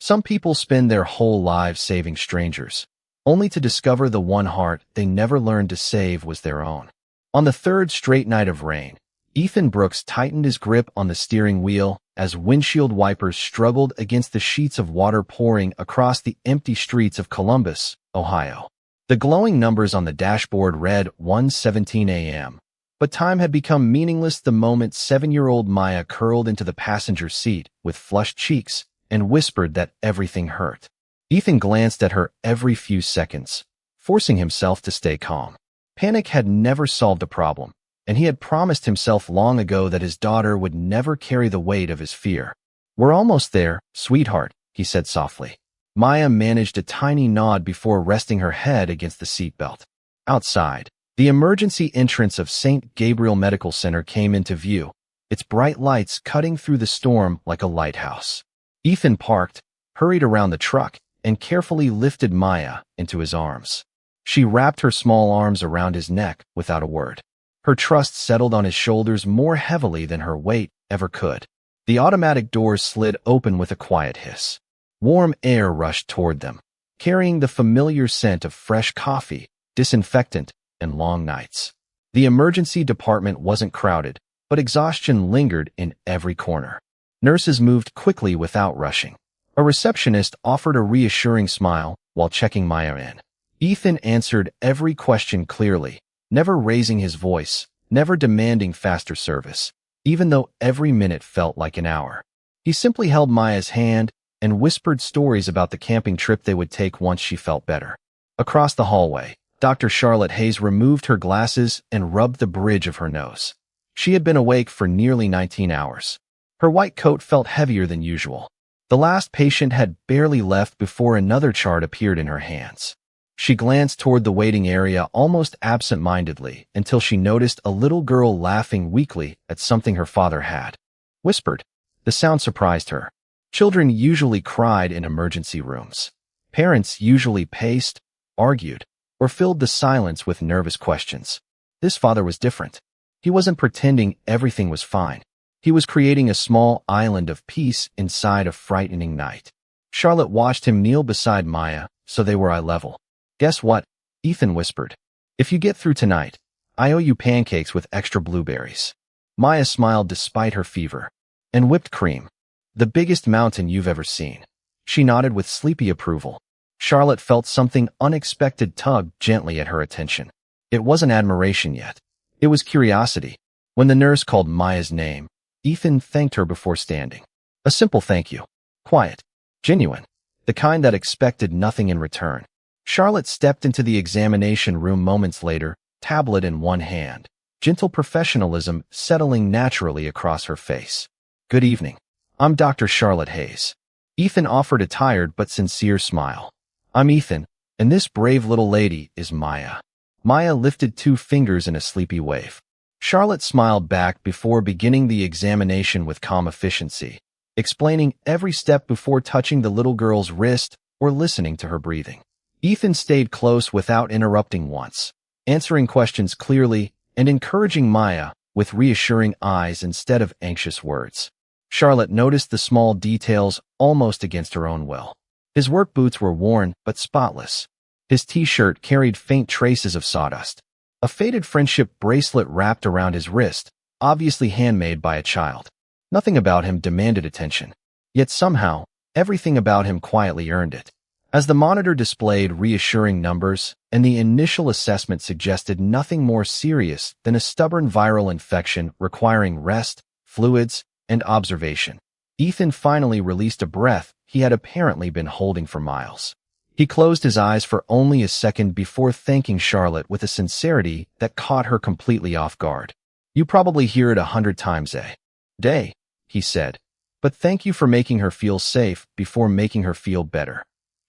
Some people spend their whole lives saving strangers, only to discover the one heart they never learned to save was their own. On the third straight night of rain, Ethan Brooks tightened his grip on the steering wheel as windshield wipers struggled against the sheets of water pouring across the empty streets of Columbus, Ohio. The glowing numbers on the dashboard read 1:17 a.m., but time had become meaningless the moment 7-year-old Maya curled into the passenger seat with flushed cheeks and whispered that everything hurt. Ethan glanced at her every few seconds, forcing himself to stay calm. Panic had never solved a problem, and he had promised himself long ago that his daughter would never carry the weight of his fear. "We're almost there, sweetheart," he said softly. Maya managed a tiny nod before resting her head against the seatbelt. Outside, the emergency entrance of St. Gabriel Medical Center came into view, its bright lights cutting through the storm like a lighthouse. Ethan parked, hurried around the truck, and carefully lifted Maya into his arms. She wrapped her small arms around his neck without a word. Her trust settled on his shoulders more heavily than her weight ever could. The automatic doors slid open with a quiet hiss. Warm air rushed toward them, carrying the familiar scent of fresh coffee, disinfectant, and long nights. The emergency department wasn't crowded, but exhaustion lingered in every corner. Nurses moved quickly without rushing. A receptionist offered a reassuring smile while checking Maya in. Ethan answered every question clearly, never raising his voice, never demanding faster service, even though every minute felt like an hour. He simply held Maya's hand and whispered stories about the camping trip they would take once she felt better. Across the hallway, Dr. Charlotte Hayes removed her glasses and rubbed the bridge of her nose. She had been awake for nearly 19 hours. Her white coat felt heavier than usual. The last patient had barely left before another chart appeared in her hands. She glanced toward the waiting area almost absent-mindedly until she noticed a little girl laughing weakly at something her father had whispered. The sound surprised her. Children usually cried in emergency rooms. Parents usually paced, argued, or filled the silence with nervous questions. This father was different. He wasn't pretending everything was fine. He was creating a small island of peace inside a frightening night. Charlotte watched him kneel beside Maya, so they were eye level. "Guess what?" Ethan whispered. "If you get through tonight, I owe you pancakes with extra blueberries." Maya smiled despite her fever. "And whipped cream. The biggest mountain you've ever seen." She nodded with sleepy approval. Charlotte felt something unexpected tug gently at her attention. It wasn't admiration yet. It was curiosity. When the nurse called Maya's name, Ethan thanked her before standing. A simple thank you. Quiet. Genuine. The kind that expected nothing in return. Charlotte stepped into the examination room moments later, tablet in one hand, gentle professionalism settling naturally across her face. "Good evening. I'm Dr. Charlotte Hayes." Ethan offered a tired but sincere smile. "I'm Ethan, and this brave little lady is Maya." Maya lifted 2 fingers in a sleepy wave. Charlotte smiled back before beginning the examination with calm efficiency, explaining every step before touching the little girl's wrist or listening to her breathing. Ethan stayed close without interrupting once, answering questions clearly and encouraging Maya with reassuring eyes instead of anxious words. Charlotte noticed the small details almost against her own will. His work boots were worn but spotless. His t-shirt carried faint traces of sawdust. A faded friendship bracelet wrapped around his wrist, obviously handmade by a child. Nothing about him demanded attention, yet somehow, everything about him quietly earned it. As the monitor displayed reassuring numbers, and the initial assessment suggested nothing more serious than a stubborn viral infection requiring rest, fluids, and observation, Ethan finally released a breath he had apparently been holding for miles. He closed his eyes for only a second before thanking Charlotte with a sincerity that caught her completely off guard. "You probably hear it 100 times a day," he said, "but thank you for making her feel safe before making her feel better."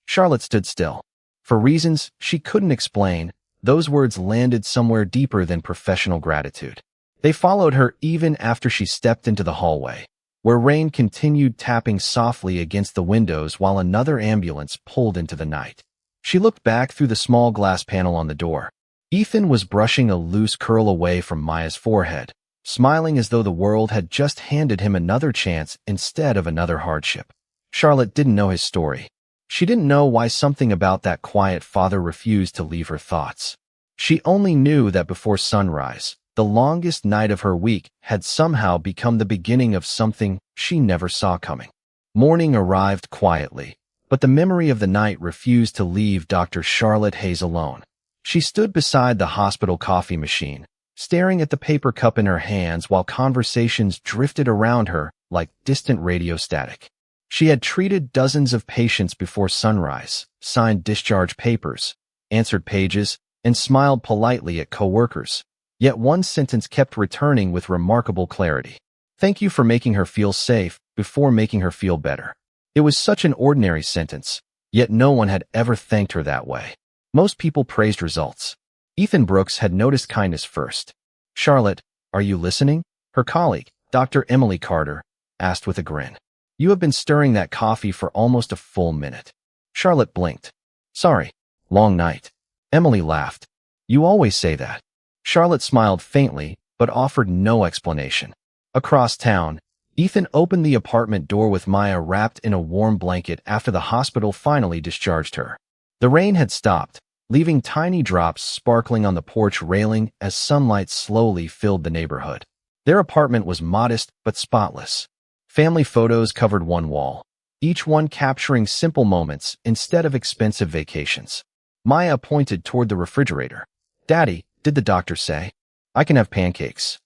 Charlotte stood still. For reasons she couldn't explain, those words landed somewhere deeper than professional gratitude. They followed her even after she stepped into the hallway, where rain continued tapping softly against the windows while another ambulance pulled into the night. She looked back through the small glass panel on the door. Ethan was brushing a loose curl away from Maya's forehead, smiling as though the world had just handed him another chance instead of another hardship. Charlotte didn't know his story. She didn't know why something about that quiet father refused to leave her thoughts. She only knew that before sunrise, the longest night of her week had somehow become the beginning of something she never saw coming. Morning arrived quietly, but the memory of the night refused to leave Dr. Charlotte Hayes alone. She stood beside the hospital coffee machine, staring at the paper cup in her hands while conversations drifted around her like distant radio static. She had treated dozens of patients before sunrise, signed discharge papers, answered pages, and smiled politely at coworkers. Yet one sentence kept returning with remarkable clarity. Thank you for making her feel safe before making her feel better. It was such an ordinary sentence, yet no one had ever thanked her that way. Most people praised results. Ethan Brooks had noticed kindness first. Charlotte, are you listening? Her colleague, Dr. Emily Carter, asked with a grin. You have been stirring that coffee for almost a full minute. Charlotte blinked. Sorry, long night. Emily laughed. You always say that. Charlotte smiled faintly, but offered no explanation. Across town, Ethan opened the apartment door with Maya wrapped in a warm blanket after the hospital finally discharged her. The rain had stopped, leaving tiny drops sparkling on the porch railing as sunlight slowly filled the neighborhood. Their apartment was modest but spotless. Family photos covered one wall, each one capturing simple moments instead of expensive vacations. Maya pointed toward the refrigerator. Daddy, did the doctor say? I can have pancakes.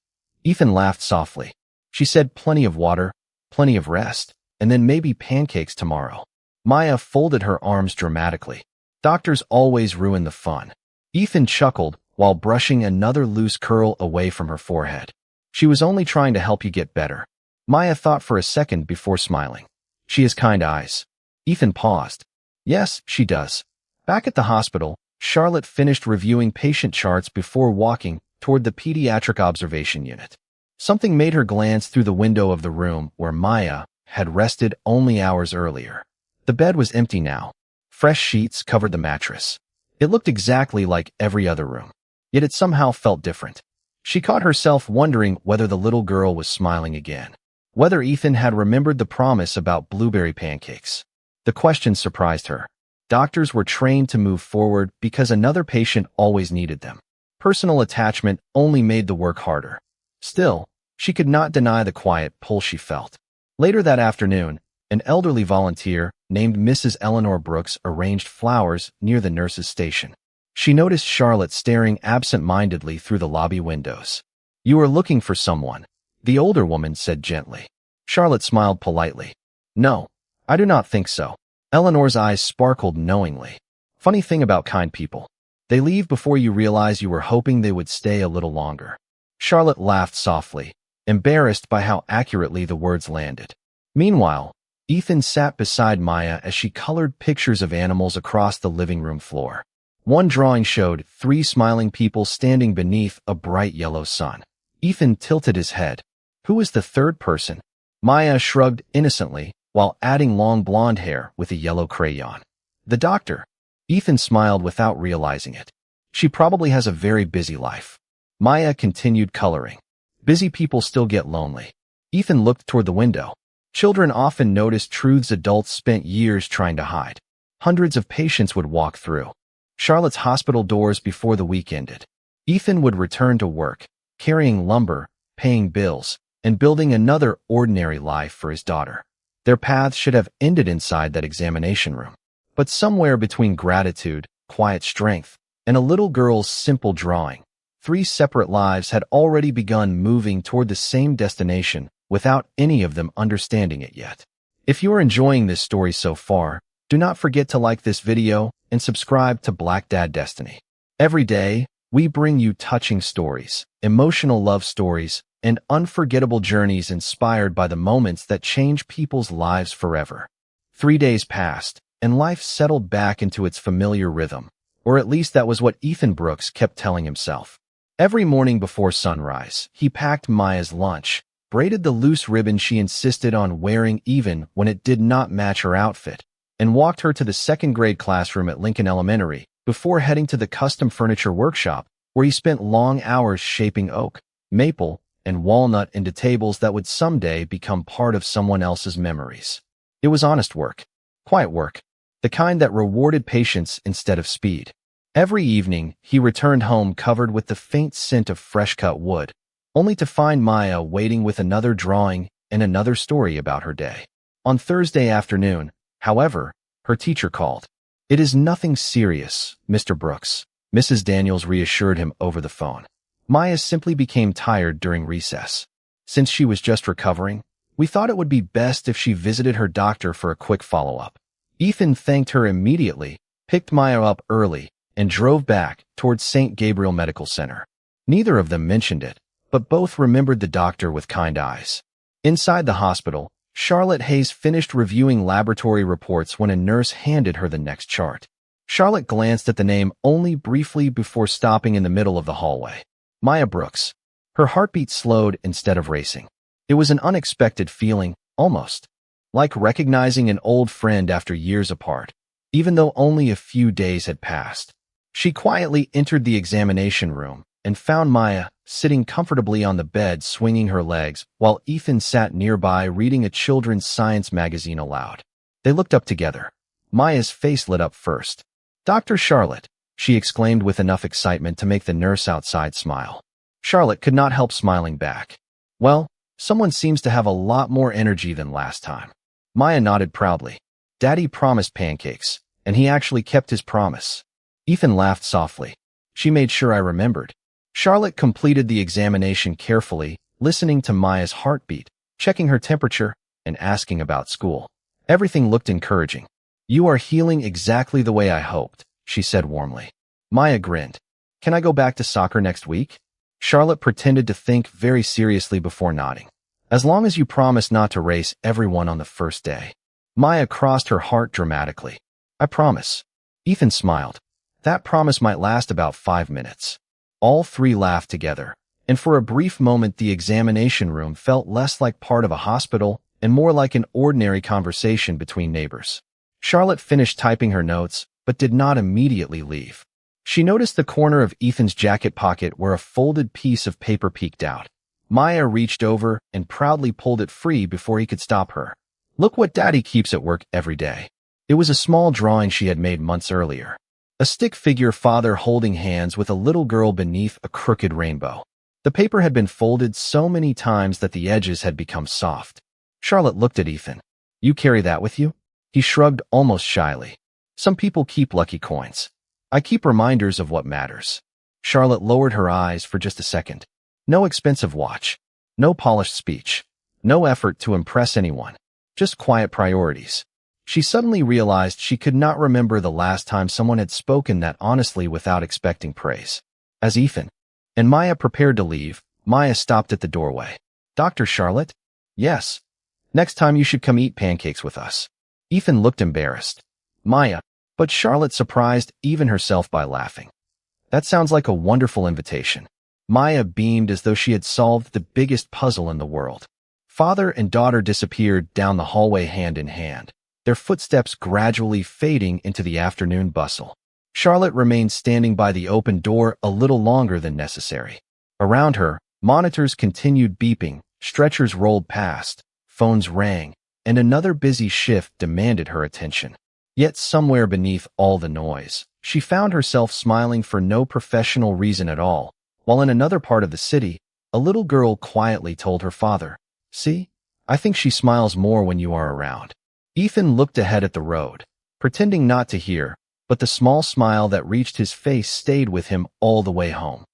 Ethan laughed softly. She said plenty of water, plenty of rest, and then maybe pancakes tomorrow. Maya folded her arms dramatically. Doctors always ruin the fun. Ethan chuckled while brushing another loose curl away from her forehead. She was only trying to help you get better. Maya thought for a second before smiling. She has kind eyes. Ethan paused. Yes, she does. Back at the hospital, Charlotte finished reviewing patient charts before walking toward the pediatric observation unit. Something made her glance through the window of the room where Maya had rested only hours earlier. The bed was empty now. Fresh sheets covered the mattress. It looked exactly like every other room, yet it somehow felt different. She caught herself wondering whether the little girl was smiling again, whether Ethan had remembered the promise about blueberry pancakes. The question surprised her. Doctors were trained to move forward because another patient always needed them. Personal attachment only made the work harder. Still, she could not deny the quiet pull she felt. Later that afternoon, an elderly volunteer named Mrs. Eleanor Brooks arranged flowers near the nurse's station. She noticed Charlotte staring absent-mindedly through the lobby windows. You are looking for someone, the older woman said gently. Charlotte smiled politely. No, I do not think so. Eleanor's eyes sparkled knowingly. Funny thing about kind people. They leave before you realize you were hoping they would stay a little longer. Charlotte laughed softly, embarrassed by how accurately the words landed. Meanwhile, Ethan sat beside Maya as she colored pictures of animals across the living room floor. One drawing showed 3 smiling people standing beneath a bright yellow sun. Ethan tilted his head. Who is the third person? Maya shrugged innocently while adding long blonde hair with a yellow crayon. The doctor. Ethan smiled without realizing it. She probably has a very busy life. Maya continued coloring. Busy people still get lonely. Ethan looked toward the window. Children often noticed truths adults spent years trying to hide. Hundreds of patients would walk through Charlotte's hospital doors before the week ended. Ethan would return to work, carrying lumber, paying bills, and building another ordinary life for his daughter. Their paths should have ended inside that examination room. But somewhere between gratitude, quiet strength, and a little girl's simple drawing, 3 separate lives had already begun moving toward the same destination without any of them understanding it yet. If you are enjoying this story so far, do not forget to like this video and subscribe to Black Dad Destiny. Every day, we bring you touching stories, emotional love stories, and unforgettable journeys inspired by the moments that change people's lives forever. 3 days passed, and life settled back into its familiar rhythm, or at least that was what Ethan Brooks kept telling himself. Every morning before sunrise, he packed Maya's lunch, braided the loose ribbon she insisted on wearing even when it did not match her outfit, and walked her to the second-grade classroom at Lincoln Elementary before heading to the custom furniture workshop, where he spent long hours shaping oak, maple, and walnut into tables that would someday become part of someone else's memories. It was honest work. Quiet work. The kind that rewarded patience instead of speed. Every evening, he returned home covered with the faint scent of fresh-cut wood, only to find Maya waiting with another drawing and another story about her day. On Thursday afternoon, however, her teacher called. "It is nothing serious, Mr. Brooks," Mrs. Daniels reassured him over the phone. "Maya simply became tired during recess. Since she was just recovering, we thought it would be best if she visited her doctor for a quick follow-up." Ethan thanked her immediately, picked Maya up early, and drove back towards St. Gabriel Medical Center. Neither of them mentioned it, but both remembered the doctor with kind eyes. Inside the hospital, Charlotte Hayes finished reviewing laboratory reports when a nurse handed her the next chart. Charlotte glanced at the name only briefly before stopping in the middle of the hallway. Maya Brooks. Her heartbeat slowed instead of racing. It was an unexpected feeling, almost like recognizing an old friend after years apart, even though only a few days had passed. She quietly entered the examination room and found Maya sitting comfortably on the bed swinging her legs while Ethan sat nearby reading a children's science magazine aloud. They looked up together. Maya's face lit up first. "Dr. Charlotte," she exclaimed with enough excitement to make the nurse outside smile. Charlotte could not help smiling back. "Well, someone seems to have a lot more energy than last time." Maya nodded proudly. "Daddy promised pancakes, and he actually kept his promise." Ethan laughed softly. "She made sure I remembered." Charlotte completed the examination carefully, listening to Maya's heartbeat, checking her temperature, and asking about school. Everything looked encouraging. "You are healing exactly the way I hoped," she said warmly. Maya grinned. "Can I go back to soccer next week?" Charlotte pretended to think very seriously before nodding. "As long as you promise not to race everyone on the first day." Maya crossed her heart dramatically. "I promise." Ethan smiled. That promise might last about 5 minutes. All three laughed together, and for a brief moment the examination room felt less like part of a hospital and more like an ordinary conversation between neighbors. Charlotte finished typing her notes, but did not immediately leave. She noticed the corner of Ethan's jacket pocket where a folded piece of paper peeked out. Maya reached over and proudly pulled it free before he could stop her. "Look what Daddy keeps at work every day." It was a small drawing she had made months earlier. A stick figure father holding hands with a little girl beneath a crooked rainbow. The paper had been folded so many times that the edges had become soft. Charlotte looked at Ethan. "You carry that with you?" He shrugged almost shyly. "Some people keep lucky coins. I keep reminders of what matters." Charlotte lowered her eyes for just a second. No expensive watch. No polished speech. No effort to impress anyone. Just quiet priorities. She suddenly realized she could not remember the last time someone had spoken that honestly without expecting praise. As Ethan and Maya prepared to leave, Maya stopped at the doorway. "Dr. Charlotte?" "Yes. Next time you should come eat pancakes with us." Ethan looked embarrassed. "Maya," but Charlotte surprised even herself by laughing. "That sounds like a wonderful invitation." Maya beamed as though she had solved the biggest puzzle in the world. Father and daughter disappeared down the hallway hand in hand, their footsteps gradually fading into the afternoon bustle. Charlotte remained standing by the open door a little longer than necessary. Around her, monitors continued beeping, stretchers rolled past, phones rang, and another busy shift demanded her attention. Yet somewhere beneath all the noise, she found herself smiling for no professional reason at all, while in another part of the city, a little girl quietly told her father, "See, I think she smiles more when you are around." Ethan looked ahead at the road, pretending not to hear, but the small smile that reached his face stayed with him all the way home.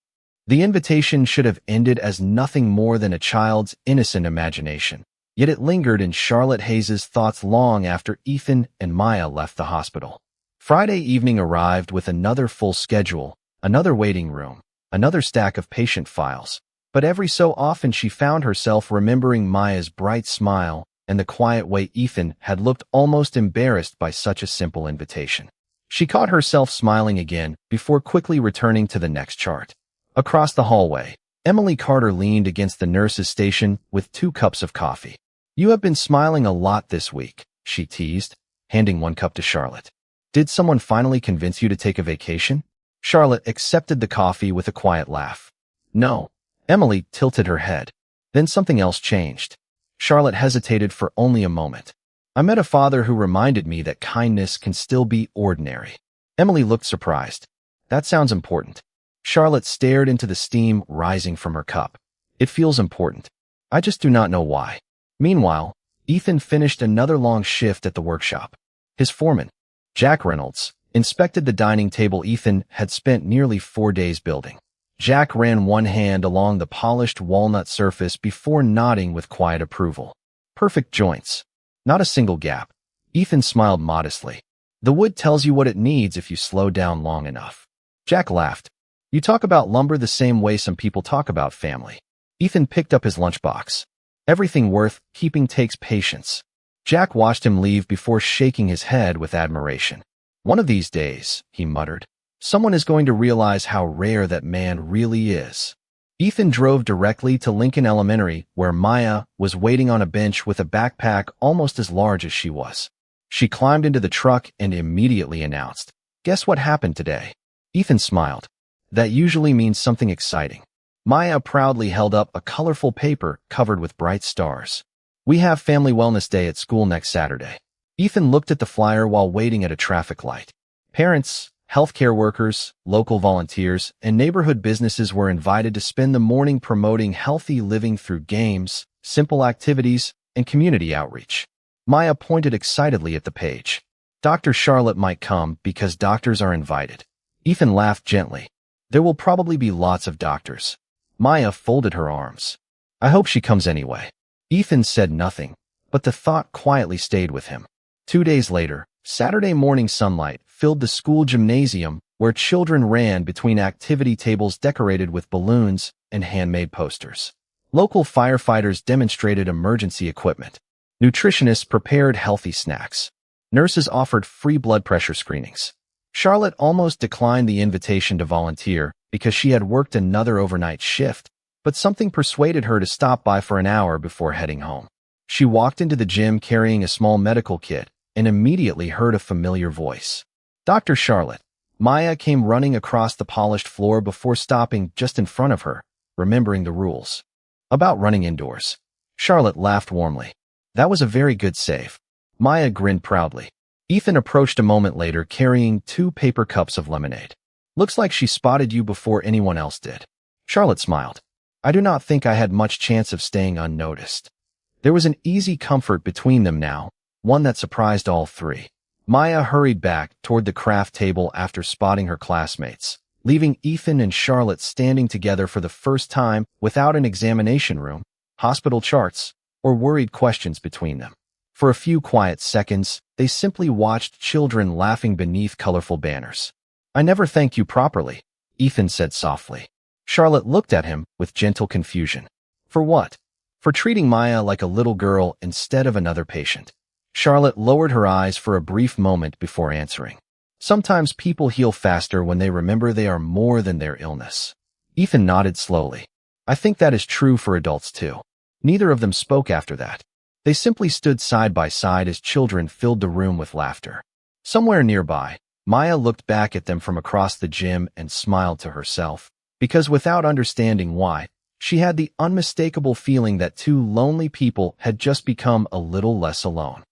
The invitation should have ended as nothing more than a child's innocent imagination, yet it lingered in Charlotte Hayes's thoughts long after Ethan and Maya left the hospital. Friday evening arrived with another full schedule, another waiting room, another stack of patient files, but every so often she found herself remembering Maya's bright smile and the quiet way Ethan had looked almost embarrassed by such a simple invitation. She caught herself smiling again before quickly returning to the next chart. Across the hallway, Emily Carter leaned against the nurse's station with 2 cups of coffee. "You have been smiling a lot this week," she teased, handing 1 cup to Charlotte. "Did someone finally convince you to take a vacation?" Charlotte accepted the coffee with a quiet laugh. "No." Emily tilted her head. Then something else changed. Charlotte hesitated for only a moment. I met a father who reminded me that kindness can still be ordinary. Emily looked surprised. That sounds important. Charlotte stared into the steam rising from her cup. It feels important. I just do not know why. Meanwhile, Ethan finished another long shift at the workshop. His foreman, Jack Reynolds, inspected the dining table Ethan had spent nearly 4 days building. Jack ran one hand along the polished walnut surface before nodding with quiet approval. Perfect joints. Not a single gap. Ethan smiled modestly. The wood tells you what it needs if you slow down long enough. Jack laughed. You talk about lumber the same way some people talk about family. Ethan picked up his lunchbox. Everything worth keeping takes patience. Jack watched him leave before shaking his head with admiration. One of these days, he muttered, someone is going to realize how rare that man really is. Ethan drove directly to Lincoln Elementary, where Maya was waiting on a bench with a backpack almost as large as she was. She climbed into the truck and immediately announced, "Guess what happened today?" Ethan smiled. That usually means something exciting. Maya proudly held up a colorful paper covered with bright stars. "We have Family Wellness Day at school next Saturday." Ethan looked at the flyer while waiting at a traffic light. Parents, healthcare workers, local volunteers, and neighborhood businesses were invited to spend the morning promoting healthy living through games, simple activities, and community outreach. Maya pointed excitedly at the page. Dr. Charlotte might come because doctors are invited. Ethan laughed gently. There will probably be lots of doctors. Maya folded her arms. I hope she comes anyway. Ethan said nothing, but the thought quietly stayed with him. 2 days later, Saturday morning sunlight filled the school gymnasium where children ran between activity tables decorated with balloons and handmade posters. Local firefighters demonstrated emergency equipment. Nutritionists prepared healthy snacks. Nurses offered free blood pressure screenings. Charlotte almost declined the invitation to volunteer because she had worked another overnight shift, but something persuaded her to stop by for an hour before heading home. She walked into the gym carrying a small medical kit and immediately heard a familiar voice. Dr. Charlotte. Maya came running across the polished floor before stopping just in front of her, remembering the rules. About running indoors. Charlotte laughed warmly. That was a very good save. Maya grinned proudly. Ethan approached a moment later carrying 2 paper cups of lemonade. Looks like she spotted you before anyone else did. Charlotte smiled. I do not think I had much chance of staying unnoticed. There was an easy comfort between them now, one that surprised all three. Maya hurried back toward the craft table after spotting her classmates, leaving Ethan and Charlotte standing together for the first time without an examination room, hospital charts, or worried questions between them. For a few quiet seconds, they simply watched children laughing beneath colorful banners. I never thanked you properly, Ethan said softly. Charlotte looked at him with gentle confusion. For what? For treating Maya like a little girl instead of another patient. Charlotte lowered her eyes for a brief moment before answering. Sometimes people heal faster when they remember they are more than their illness. Ethan nodded slowly. I think that is true for adults too. Neither of them spoke after that. They simply stood side by side as children filled the room with laughter. Somewhere nearby, Maya looked back at them from across the gym and smiled to herself, because without understanding why, she had the unmistakable feeling that 2 lonely people had just become a little less alone.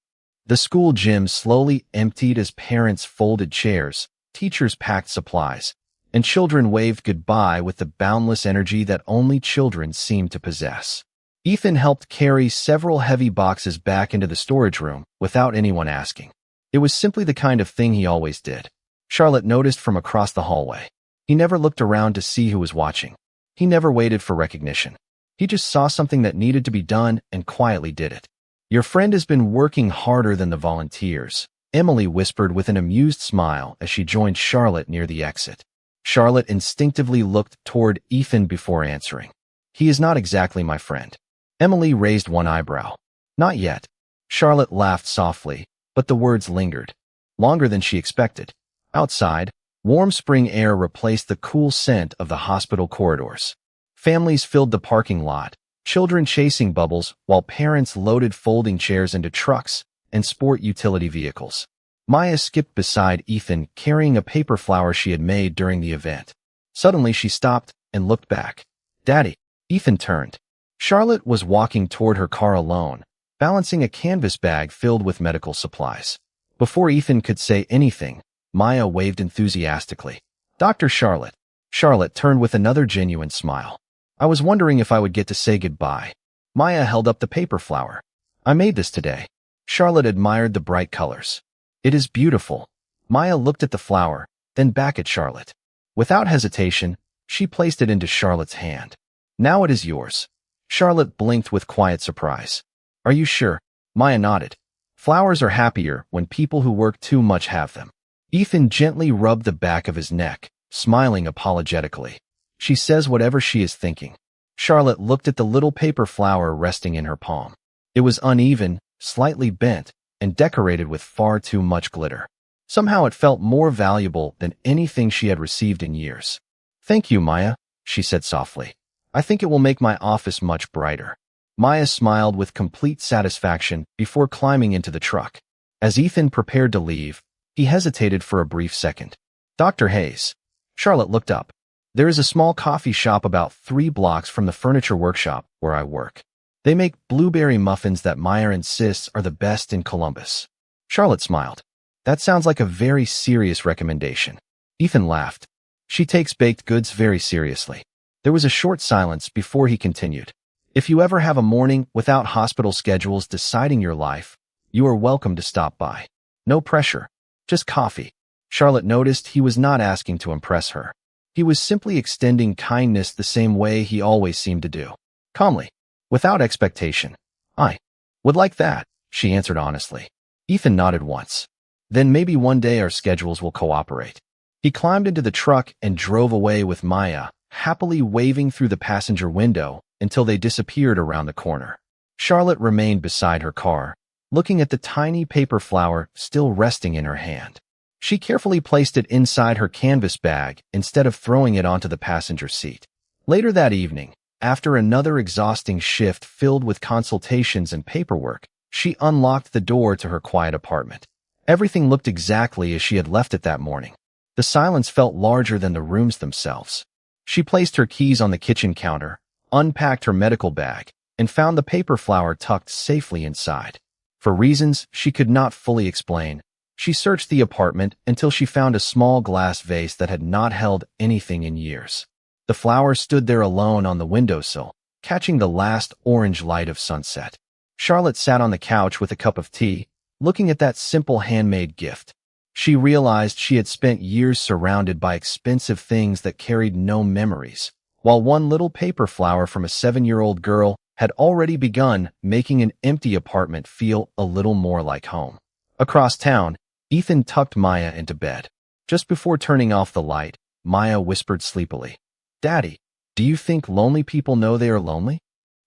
The school gym slowly emptied as parents folded chairs, teachers packed supplies, and children waved goodbye with the boundless energy that only children seem to possess. Ethan helped carry several heavy boxes back into the storage room without anyone asking. It was simply the kind of thing he always did. Charlotte noticed from across the hallway. He never looked around to see who was watching. He never waited for recognition. He just saw something that needed to be done and quietly did it. Your friend has been working harder than the volunteers, Emily whispered with an amused smile as she joined Charlotte near the exit. Charlotte instinctively looked toward Ethan before answering. He is not exactly my friend. Emily raised one eyebrow. Not yet. Charlotte laughed softly, but the words lingered. Longer than she expected. Outside, warm spring air replaced the cool scent of the hospital corridors. Families filled the parking lot, children chasing bubbles while parents loaded folding chairs into trucks and sport utility vehicles. Maya skipped beside Ethan carrying a paper flower she had made during the event. Suddenly she stopped and looked back. Daddy. Ethan turned. Charlotte was walking toward her car alone, balancing a canvas bag filled with medical supplies. Before Ethan could say anything, Maya waved enthusiastically. Dr. Charlotte. Charlotte turned with another genuine smile. I was wondering if I would get to say goodbye. Maya held up the paper flower. I made this today. Charlotte admired the bright colors. It is beautiful. Maya looked at the flower, then back at Charlotte. Without hesitation, she placed it into Charlotte's hand. Now it is yours. Charlotte blinked with quiet surprise. Are you sure? Maya nodded. Flowers are happier when people who work too much have them. Ethan gently rubbed the back of his neck, smiling apologetically. She says whatever she is thinking. Charlotte looked at the little paper flower resting in her palm. It was uneven, slightly bent, and decorated with far too much glitter. Somehow it felt more valuable than anything she had received in years. Thank you, Maya, she said softly. I think it will make my office much brighter. Maya smiled with complete satisfaction before climbing into the truck. As Ethan prepared to leave, he hesitated for a brief second. Dr. Hayes. Charlotte looked up. There is a small coffee shop about 3 blocks from the furniture workshop where I work. They make blueberry muffins that Maya insists are the best in Columbus. Charlotte smiled. That sounds like a very serious recommendation. Ethan laughed. She takes baked goods very seriously. There was a short silence before he continued. If you ever have a morning without hospital schedules deciding your life, you are welcome to stop by. No pressure. Just coffee. Charlotte noticed he was not asking to impress her. He was simply extending kindness the same way he always seemed to do. Calmly. Without expectation. I would like that, she answered honestly. Ethan nodded once. Then maybe one day our schedules will cooperate. He climbed into the truck and drove away with Maya, happily waving through the passenger window until they disappeared around the corner. Charlotte remained beside her car, looking at the tiny paper flower still resting in her hand. She carefully placed it inside her canvas bag instead of throwing it onto the passenger seat. Later that evening, after another exhausting shift filled with consultations and paperwork, she unlocked the door to her quiet apartment. Everything looked exactly as she had left it that morning. The silence felt larger than the rooms themselves. She placed her keys on the kitchen counter, unpacked her medical bag, and found the paper flower tucked safely inside. For reasons she could not fully explain, she searched the apartment until she found a small glass vase that had not held anything in years. The flower stood there alone on the windowsill, catching the last orange light of sunset. Charlotte sat on the couch with a cup of tea, looking at that simple handmade gift. She realized she had spent years surrounded by expensive things that carried no memories, while one little paper flower from a 7-year-old girl had already begun making an empty apartment feel a little more like home. Across town, Ethan tucked Maya into bed. Just before turning off the light, Maya whispered sleepily, "Daddy, do you think lonely people know they are lonely?"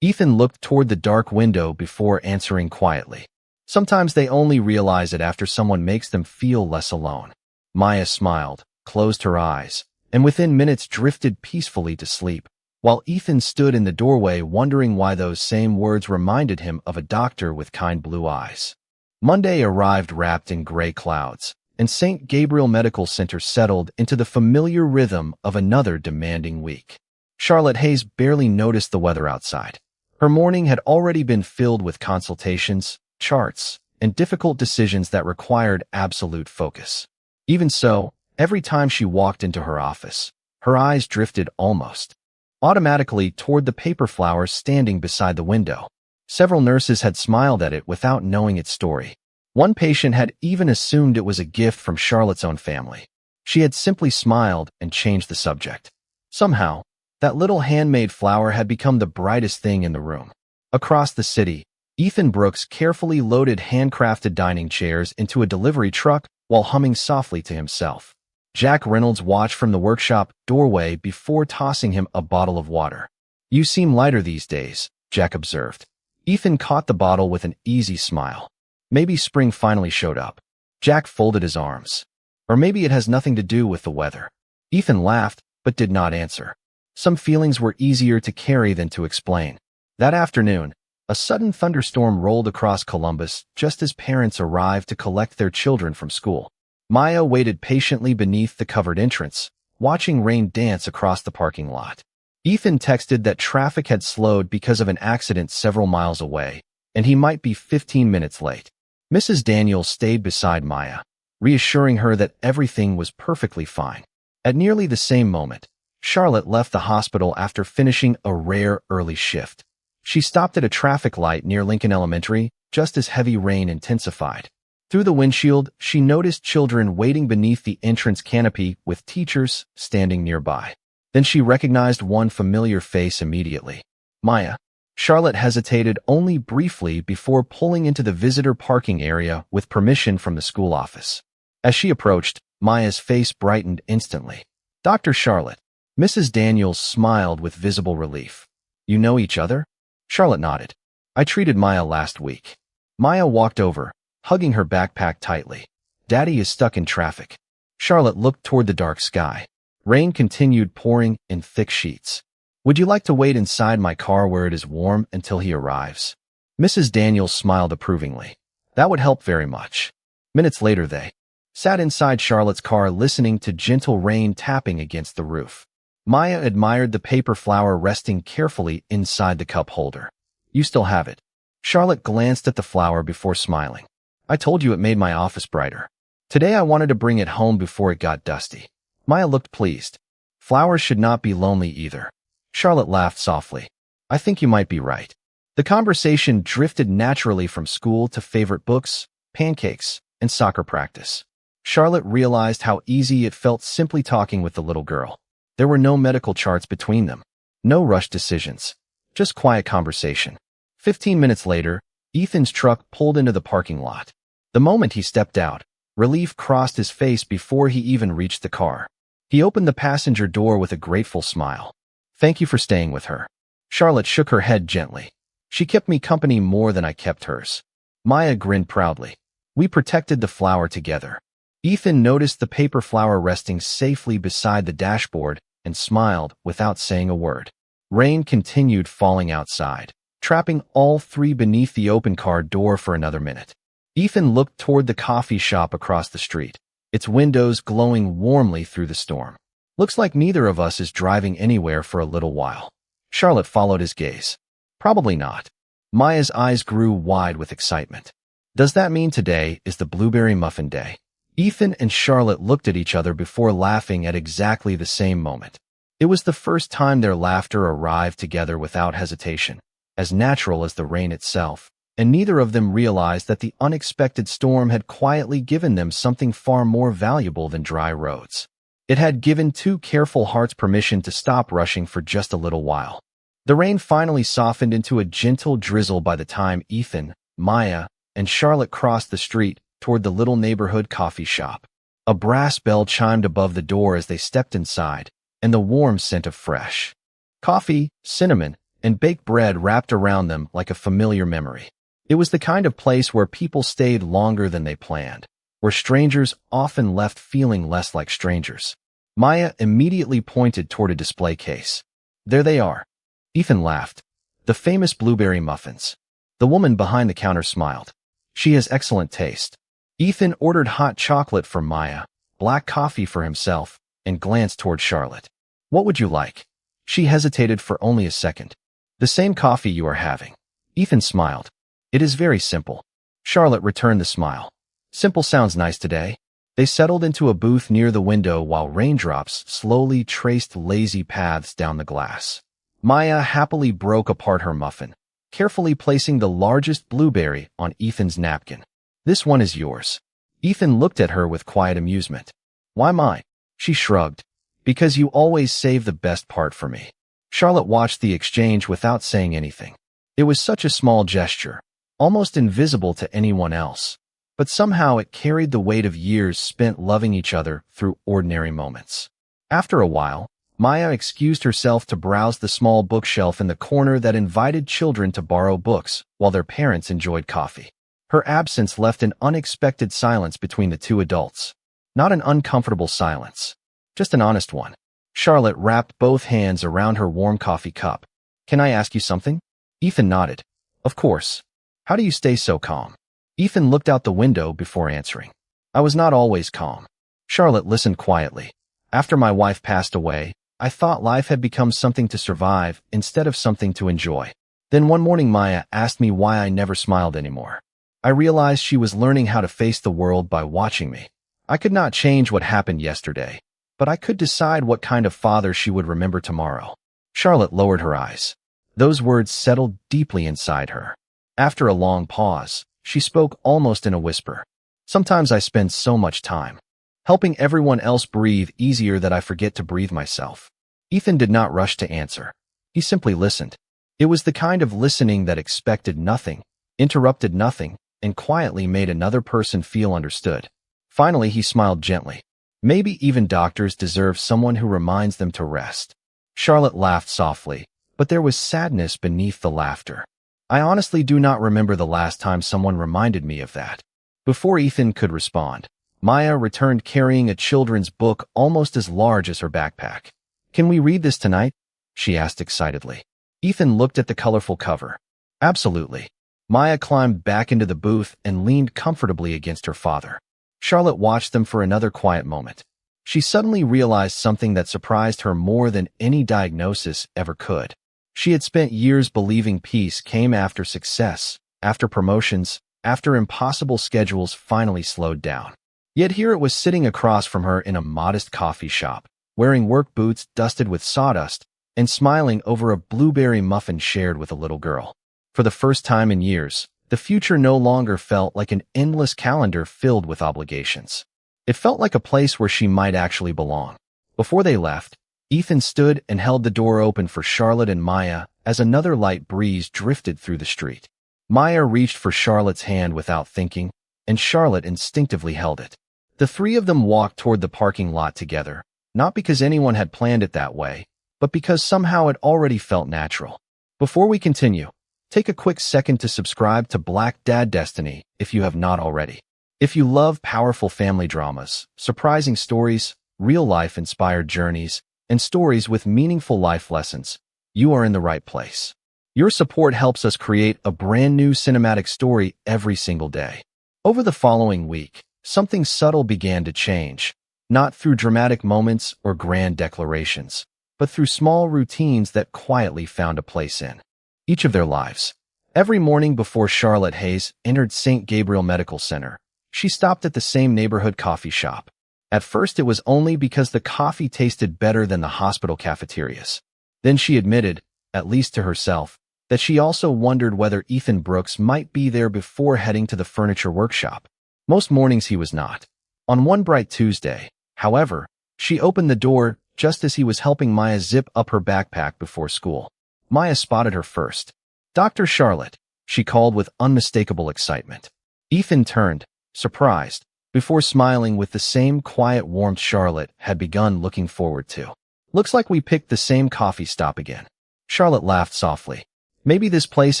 Ethan looked toward the dark window before answering quietly. Sometimes they only realize it after someone makes them feel less alone. Maya smiled, closed her eyes, and within minutes drifted peacefully to sleep, while Ethan stood in the doorway wondering why those same words reminded him of a doctor with kind blue eyes. Monday arrived wrapped in gray clouds, and St. Gabriel Medical Center settled into the familiar rhythm of another demanding week. Charlotte Hayes barely noticed the weather outside. Her morning had already been filled with consultations, charts, and difficult decisions that required absolute focus. Even so, every time she walked into her office, her eyes drifted almost automatically toward the paper flower standing beside the window. Several nurses had smiled at it without knowing its story. One patient had even assumed it was a gift from Charlotte's own family. She had simply smiled and changed the subject. Somehow, that little handmade flower had become the brightest thing in the room. Across the city, Ethan Brooks carefully loaded handcrafted dining chairs into a delivery truck while humming softly to himself. Jack Reynolds watched from the workshop doorway before tossing him a bottle of water. "You seem lighter these days," Jack observed. Ethan caught the bottle with an easy smile. Maybe spring finally showed up. Jack folded his arms. Or maybe it has nothing to do with the weather. Ethan laughed, but did not answer. Some feelings were easier to carry than to explain. That afternoon, a sudden thunderstorm rolled across Columbus just as parents arrived to collect their children from school. Maya waited patiently beneath the covered entrance, watching rain dance across the parking lot. Ethan texted that traffic had slowed because of an accident several miles away, and he might be 15 minutes late. Mrs. Daniels stayed beside Maya, reassuring her that everything was perfectly fine. At nearly the same moment, Charlotte left the hospital after finishing a rare early shift. She stopped at a traffic light near Lincoln Elementary just as heavy rain intensified. Through the windshield, she noticed children waiting beneath the entrance canopy with teachers standing nearby. Then she recognized one familiar face immediately. Maya. Charlotte hesitated only briefly before pulling into the visitor parking area with permission from the school office. As she approached, Maya's face brightened instantly. "Dr. Charlotte." Mrs. Daniels smiled with visible relief. "You know each other?" Charlotte nodded. "I treated Maya last week." Maya walked over, hugging her backpack tightly. "Daddy is stuck in traffic." Charlotte looked toward the dark sky. Rain continued pouring in thick sheets. "Would you like to wait inside my car where it is warm until he arrives?" Mrs. Daniels smiled approvingly. "That would help very much." Minutes later they sat inside Charlotte's car listening to gentle rain tapping against the roof. Maya admired the paper flower resting carefully inside the cup holder. "You still have it." Charlotte glanced at the flower before smiling. "I told you it made my office brighter. Today I wanted to bring it home before it got dusty." Maya looked pleased. "Flowers should not be lonely either." Charlotte laughed softly. "I think you might be right." The conversation drifted naturally from school to favorite books, pancakes, and soccer practice. Charlotte realized how easy it felt simply talking with the little girl. There were no medical charts between them, no rushed decisions, just quiet conversation. 15 minutes later, Ethan's truck pulled into the parking lot. The moment he stepped out, relief crossed his face before he even reached the car. He opened the passenger door with a grateful smile. "Thank you for staying with her." Charlotte shook her head gently. "She kept me company more than I kept hers." Maya grinned proudly. "We protected the flower together." Ethan noticed the paper flower resting safely beside the dashboard and smiled without saying a word. Rain continued falling outside, trapping all three beneath the open car door for another minute. Ethan looked toward the coffee shop across the street, its windows glowing warmly through the storm. "Looks like neither of us is driving anywhere for a little while." Charlotte followed his gaze. "Probably not." Maya's eyes grew wide with excitement. "Does that mean today is the blueberry muffin day?" Ethan and Charlotte looked at each other before laughing at exactly the same moment. It was the first time their laughter arrived together without hesitation, as natural as the rain itself, and neither of them realized that the unexpected storm had quietly given them something far more valuable than dry roads. It had given two careful hearts permission to stop rushing for just a little while. The rain finally softened into a gentle drizzle by the time Ethan, Maya, and Charlotte crossed the street toward the little neighborhood coffee shop. A brass bell chimed above the door as they stepped inside, and the warm scent of fresh coffee, cinnamon, and baked bread wrapped around them like a familiar memory. It was the kind of place where people stayed longer than they planned, where strangers often left feeling less like strangers. Maya immediately pointed toward a display case. "There they are." Ethan laughed. "The famous blueberry muffins." The woman behind the counter smiled. "She has excellent taste." Ethan ordered hot chocolate for Maya, black coffee for himself, and glanced toward Charlotte. "What would you like?" She hesitated for only a second. "The same coffee you are having." Ethan smiled. "It is very simple." Charlotte returned the smile. "Simple sounds nice today." They settled into a booth near the window while raindrops slowly traced lazy paths down the glass. Maya happily broke apart her muffin, carefully placing the largest blueberry on Ethan's napkin. "This one is yours." Ethan looked at her with quiet amusement. "Why mine?" She shrugged. "Because you always save the best part for me." Charlotte watched the exchange without saying anything. It was such a small gesture, almost invisible to anyone else, but somehow it carried the weight of years spent loving each other through ordinary moments. After a while, Maya excused herself to browse the small bookshelf in the corner that invited children to borrow books while their parents enjoyed coffee. Her absence left an unexpected silence between the two adults. Not an uncomfortable silence, just an honest one. Charlotte wrapped both hands around her warm coffee cup. "Can I ask you something?" Ethan nodded. "Of course. How do you stay so calm?" Ethan looked out the window before answering. "I was not always calm." Charlotte listened quietly. "After my wife passed away, I thought life had become something to survive instead of something to enjoy. Then one morning Maya asked me why I never smiled anymore. I realized she was learning how to face the world by watching me. I could not change what happened yesterday, but I could decide what kind of father she would remember tomorrow. Charlotte lowered her eyes. Those words settled deeply inside her. After a long pause, she spoke almost in a whisper. Sometimes I spend so much time helping everyone else breathe easier that I forget to breathe myself. Ethan did not rush to answer. He simply listened. It was the kind of listening that expected nothing, interrupted nothing, and quietly made another person feel understood. Finally, he smiled gently. Maybe even doctors deserve someone who reminds them to rest. Charlotte laughed softly, but there was sadness beneath the laughter. I honestly do not remember the last time someone reminded me of that. Before Ethan could respond, Maya returned carrying a children's book almost as large as her backpack. Can we read this tonight? She asked excitedly. Ethan looked at the colorful cover. Absolutely. Maya climbed back into the booth and leaned comfortably against her father. Charlotte watched them for another quiet moment. She suddenly realized something that surprised her more than any diagnosis ever could. She had spent years believing peace came after success, after promotions, after impossible schedules finally slowed down. Yet here it was sitting across from her in a modest coffee shop, wearing work boots dusted with sawdust, and smiling over a blueberry muffin shared with a little girl. For the first time in years, the future no longer felt like an endless calendar filled with obligations. It felt like a place where she might actually belong. Before they left, Ethan stood and held the door open for Charlotte and Maya as another light breeze drifted through the street. Maya reached for Charlotte's hand without thinking, and Charlotte instinctively held it. The three of them walked toward the parking lot together, not because anyone had planned it that way, but because somehow it already felt natural. Before we continue, take a quick second to subscribe to Black Dad Destiny if you have not already. If you love powerful family dramas, surprising stories, real-life inspired journeys, and stories with meaningful life lessons, you are in the right place. Your support helps us create a brand new cinematic story every single day. Over the following week, something subtle began to change, not through dramatic moments or grand declarations, but through small routines that quietly found a place in each of their lives. Every morning before Charlotte Hayes entered St. Gabriel Medical Center, she stopped at the same neighborhood coffee shop. At first, it was only because the coffee tasted better than the hospital cafeterias. Then she admitted, at least to herself, that she also wondered whether Ethan Brooks might be there before heading to the furniture workshop. Most mornings he was not. On one bright Tuesday, however, she opened the door just as he was helping Maya zip up her backpack before school. Maya spotted her first. "Dr. Charlotte," she called with unmistakable excitement. Ethan turned, surprised, before smiling with the same quiet warmth Charlotte had begun looking forward to. "Looks like we picked the same coffee stop again." Charlotte laughed softly. "Maybe this place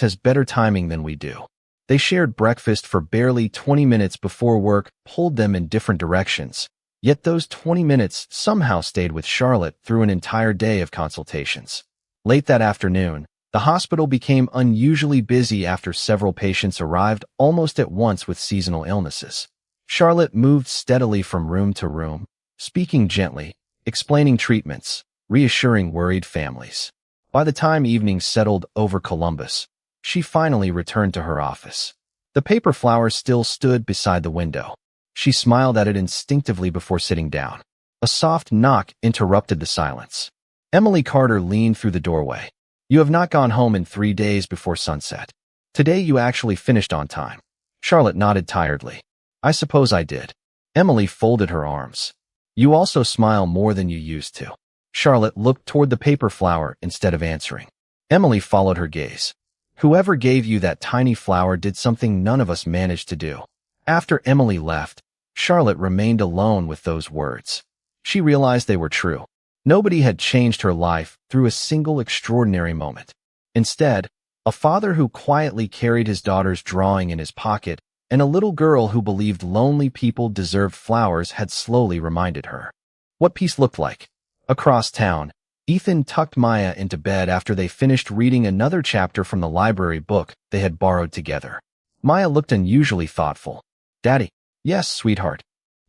has better timing than we do." They shared breakfast for barely 20 minutes before work pulled them in different directions. Yet those 20 minutes somehow stayed with Charlotte through an entire day of consultations. Late that afternoon, the hospital became unusually busy after several patients arrived almost at once with seasonal illnesses. Charlotte moved steadily from room to room, speaking gently, explaining treatments, reassuring worried families. By the time evening settled over Columbus, she finally returned to her office. The paper flower still stood beside the window. She smiled at it instinctively before sitting down. A soft knock interrupted the silence. Emily Carter leaned through the doorway. "You have not gone home in 3 days before sunset. Today you actually finished on time." Charlotte nodded tiredly. "I suppose I did." Emily folded her arms. "You also smile more than you used to." Charlotte looked toward the paper flower instead of answering. Emily followed her gaze. "Whoever gave you that tiny flower did something none of us managed to do." After Emily left, Charlotte remained alone with those words. She realized they were true. Nobody had changed her life through a single extraordinary moment. Instead, a father who quietly carried his daughter's drawing in his pocket and a little girl who believed lonely people deserved flowers had slowly reminded her what peace looked like. Across town, Ethan tucked Maya into bed after they finished reading another chapter from the library book they had borrowed together. Maya looked unusually thoughtful. "Daddy." "Yes, sweetheart."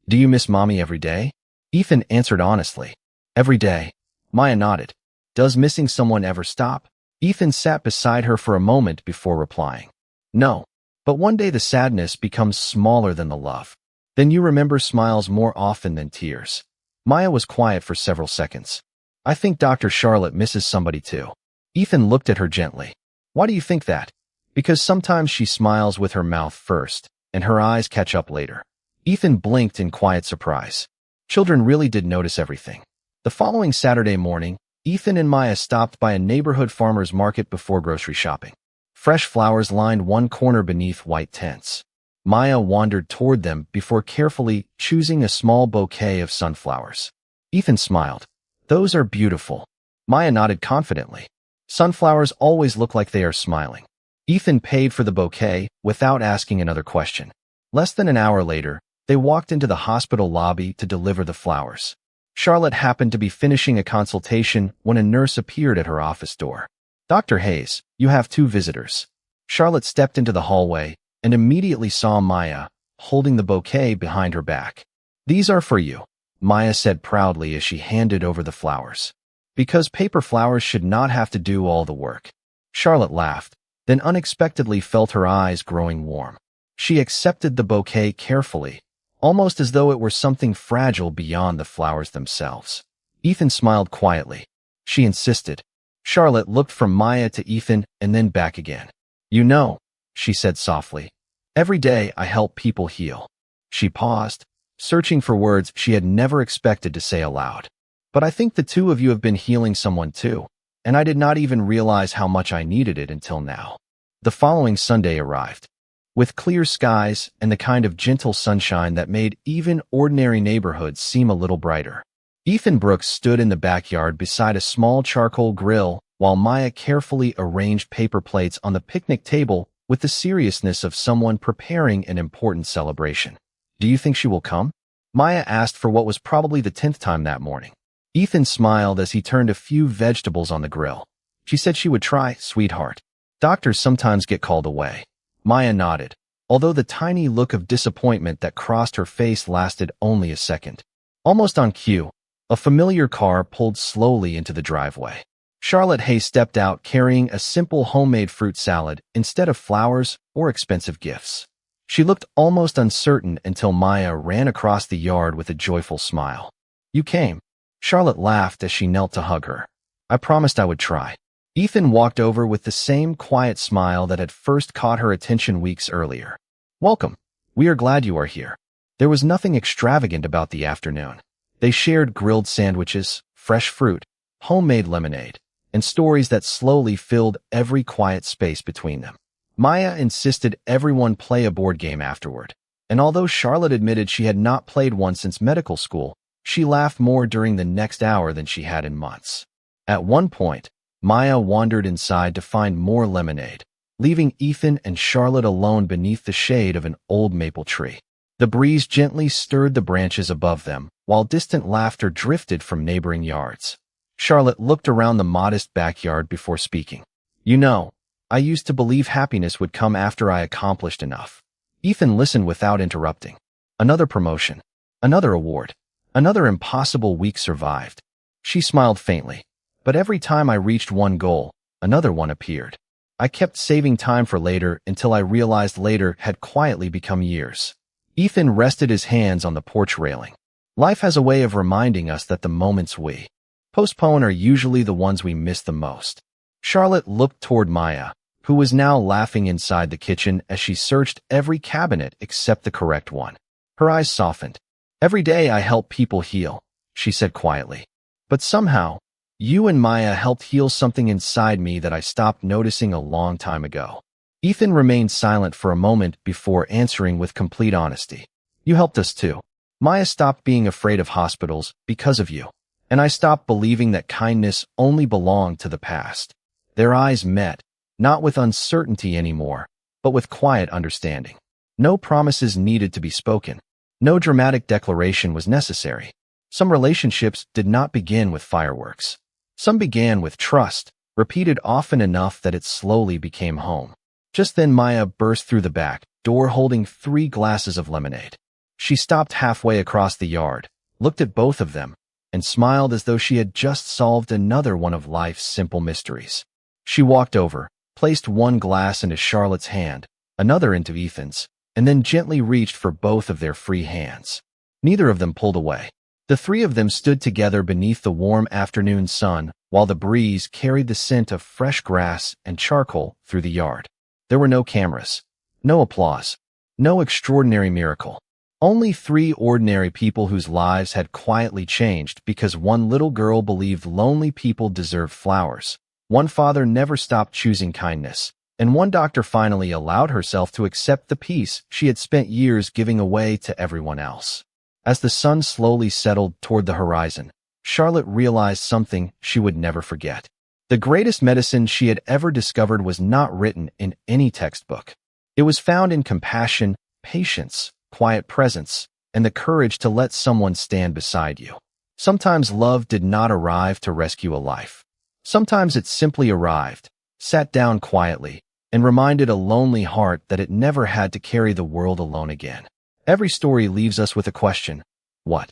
"Do you miss Mommy every day?" Ethan answered honestly. "Every day." Maya nodded. "Does missing someone ever stop?" Ethan sat beside her for a moment before replying. No. But one day the sadness becomes smaller than the love. Then you remember smiles more often than tears. Maya was quiet for several seconds. I think Dr. Charlotte misses somebody too. Ethan looked at her gently. Why do you think that? Because sometimes she smiles with her mouth first, and her eyes catch up later. Ethan blinked in quiet surprise. Children really did notice everything. The following Saturday morning, Ethan and Maya stopped by a neighborhood farmer's market before grocery shopping. Fresh flowers lined one corner beneath white tents. Maya wandered toward them before carefully choosing a small bouquet of sunflowers. Ethan smiled. Those are beautiful. Maya nodded confidently. Sunflowers always look like they are smiling. Ethan paid for the bouquet without asking another question. Less than an hour later, they walked into the hospital lobby to deliver the flowers. Charlotte happened to be finishing a consultation when a nurse appeared at her office door. Dr. Hayes, you have 2 visitors. Charlotte stepped into the hallway and immediately saw Maya, holding the bouquet behind her back. These are for you, Maya said proudly as she handed over the flowers. Because paper flowers should not have to do all the work. Charlotte laughed, then unexpectedly felt her eyes growing warm. She accepted the bouquet carefully, almost as though it were something fragile beyond the flowers themselves. Ethan smiled quietly. She insisted. Charlotte looked from Maya to Ethan and then back again. You know, she said softly, every day I help people heal. She paused, searching for words she had never expected to say aloud. But I think the 2 of you have been healing someone too, and I did not even realize how much I needed it until now. The following Sunday arrived. With clear skies and the kind of gentle sunshine that made even ordinary neighborhoods seem a little brighter. Ethan Brooks stood in the backyard beside a small charcoal grill while Maya carefully arranged paper plates on the picnic table with the seriousness of someone preparing an important celebration. Do you think she will come? Maya asked for what was probably the 10th time that morning. Ethan smiled as he turned a few vegetables on the grill. She said she would try, sweetheart. Doctors sometimes get called away. Maya nodded, although the tiny look of disappointment that crossed her face lasted only a second. Almost on cue, a familiar car pulled slowly into the driveway. Charlotte Hay stepped out carrying a simple homemade fruit salad instead of flowers or expensive gifts. She looked almost uncertain until Maya ran across the yard with a joyful smile. You came. Charlotte laughed as she knelt to hug her. I promised I would try. Ethan walked over with the same quiet smile that had first caught her attention weeks earlier. Welcome. We are glad you are here. There was nothing extravagant about the afternoon. They shared grilled sandwiches, fresh fruit, homemade lemonade, and stories that slowly filled every quiet space between them. Maya insisted everyone play a board game afterward, and although Charlotte admitted she had not played one since medical school, she laughed more during the next hour than she had in months. At one point, Maya wandered inside to find more lemonade, leaving Ethan and Charlotte alone beneath the shade of an old maple tree. The breeze gently stirred the branches above them, while distant laughter drifted from neighboring yards. Charlotte looked around the modest backyard before speaking. You know, I used to believe happiness would come after I accomplished enough. Ethan listened without interrupting. Another promotion. Another award. Another impossible week survived. She smiled faintly. But every time I reached one goal, another one appeared. I kept saving time for later until I realized later had quietly become years. Ethan rested his hands on the porch railing. Life has a way of reminding us that the moments we postpone are usually the ones we miss the most. Charlotte looked toward Maya, who was now laughing inside the kitchen as she searched every cabinet except the correct one. Her eyes softened. Every day I help people heal, she said quietly. But somehow, you and Maya helped heal something inside me that I stopped noticing a long time ago. Ethan remained silent for a moment before answering with complete honesty. You helped us too. Maya stopped being afraid of hospitals because of you, and I stopped believing that kindness only belonged to the past. Their eyes met, not with uncertainty anymore, but with quiet understanding. No promises needed to be spoken. No dramatic declaration was necessary. Some relationships did not begin with fireworks. Some began with trust, repeated often enough that it slowly became home. Just then Maya burst through the back door holding 3 glasses of lemonade. She stopped halfway across the yard, looked at both of them, and smiled as though she had just solved another one of life's simple mysteries. She walked over, placed one glass into Charlotte's hand, another into Ethan's, and then gently reached for both of their free hands. Neither of them pulled away. The three of them stood together beneath the warm afternoon sun, while the breeze carried the scent of fresh grass and charcoal through the yard. There were no cameras, no applause, no extraordinary miracle. Only three ordinary people whose lives had quietly changed because one little girl believed lonely people deserved flowers, one father never stopped choosing kindness, and one doctor finally allowed herself to accept the peace she had spent years giving away to everyone else. As the sun slowly settled toward the horizon, Charlotte realized something she would never forget. The greatest medicine she had ever discovered was not written in any textbook. It was found in compassion, patience, quiet presence, and the courage to let someone stand beside you. Sometimes love did not arrive to rescue a life. Sometimes it simply arrived, sat down quietly, and reminded a lonely heart that it never had to carry the world alone again. Every story leaves us with a question. What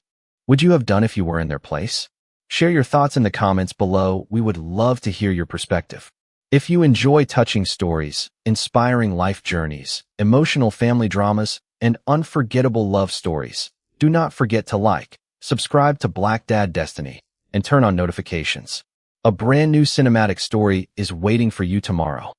would you have done if you were in their place? Share your thoughts in the comments below. We would love to hear your perspective. If you enjoy touching stories, inspiring life journeys, emotional family dramas, and unforgettable love stories, do not forget to like, subscribe to Black Dad Destiny, and turn on notifications. A brand new cinematic story is waiting for you tomorrow.